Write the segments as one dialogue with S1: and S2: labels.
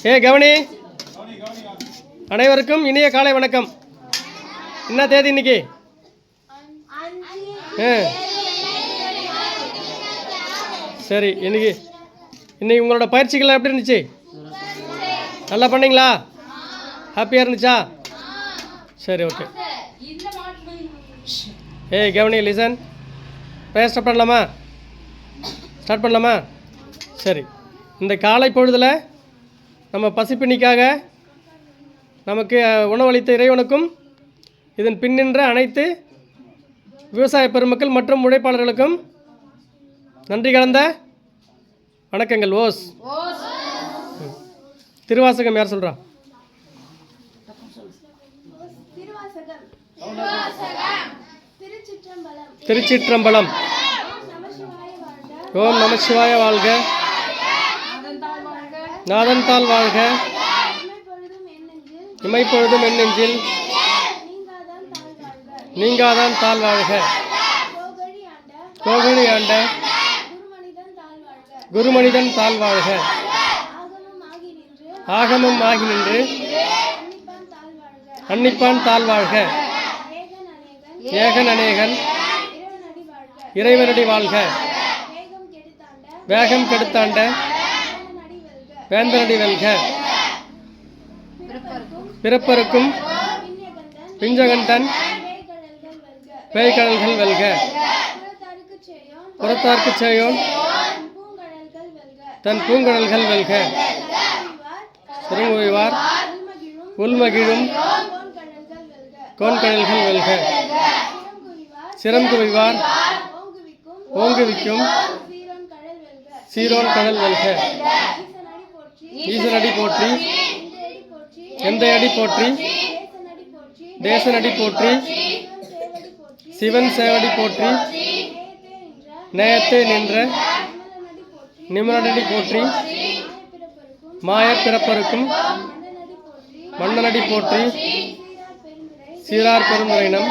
S1: கவனி. அனைவருக்கும் இனிய காலை வணக்கம். என்ன தேதி இன்னைக்கு? சரி, இன்னைக்கு உங்களோட பயிற்சிகள் எப்படி இருந்துச்சு? நல்லா பண்ணீங்களா? ஹாப்பியாக இருந்துச்சா? சரி, ஓகே. கவனி, லிசன். ஸ்டார்ட் பண்ணலாமா? சரி. இந்த காலை பொழுதில் நம்ம பசிப்பினிக்காக நமக்கு உணவளித்த இறைவனுக்கும் இதன் பின்னின்ற அனைத்து விவசாய பெருமக்கள் மற்றும் உழைப்பாளர்களுக்கும் நன்றி கலந்த வணக்கங்கள். ஓஸ். திருவாசகம் யார் சொல்கிறா? திருச்சிற்றம்பலம். ஓம் நமசிவாய வாழ்க. நாதன்தாள் வாழ்க. இமைப்பொழுதும் என் நெஞ்சில் நீங்காதான் தாழ் வாழ்க. கோகழி ஆண்ட குருமனிதன் தாழ் வாழ்க. ஆகமம் ஆகி நின்று அன்னிப்பான் தாழ் வாழ்க. ஏகன் அநேகன் இறைவனடி வாழ்க. வேகம் கெடுத்தாண்ட வேந்தனடி வெல்க. பிறப்பருக்கும் பிஞ்சகண்டன் பேய்கடல்கள் வெல்க. புறத்தார்க்கு செய்யோன் தன் பூங்கடல்கள் வெல்க. சிறுங்குவிவார் உள்மகிழும் கோன்கடல்கள் வெல்க. சிரம் குவிவார் ஓங்குவிக்கும் சீரோன் கடல் வெல்க. ஈசனடி போற்றி எந்த அடி போற்றி தேசனடி போற்றி சிவன் சேவடி போற்றி நேயத்தே நின்ற நிமலனடி போற்றி மாய பிறப்பருக்கும் மன்னனடி போற்றி சீரார் பெருந்துரைனம்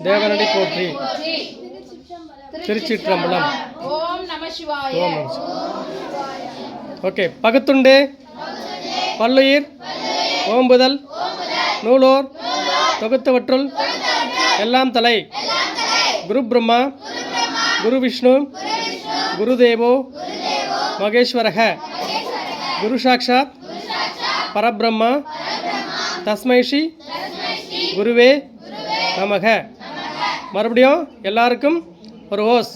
S1: தேவனடி போற்றி. திருச்சிற்றம்பலம். ஓகே. பகுத்துண்டு பல்லுயிர் ஓம்புதல் நூலோர் தொகுத்தவற்றுள் எல்லாம் தலை. குரு பிரம்மா குரு விஷ்ணு குருதேவோ மகேஸ்வரக குரு சாட்சாத் பரபிரம்மா தஸ்மை ஸ்ரீ குருவே நமக. மறுபடியும் எல்லாருக்கும் ஒரு ஓஸ்.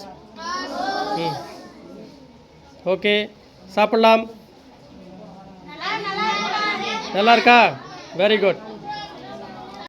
S1: ஓகே, சாப்பிடலாம். நல்லா இருக்கா? Very good.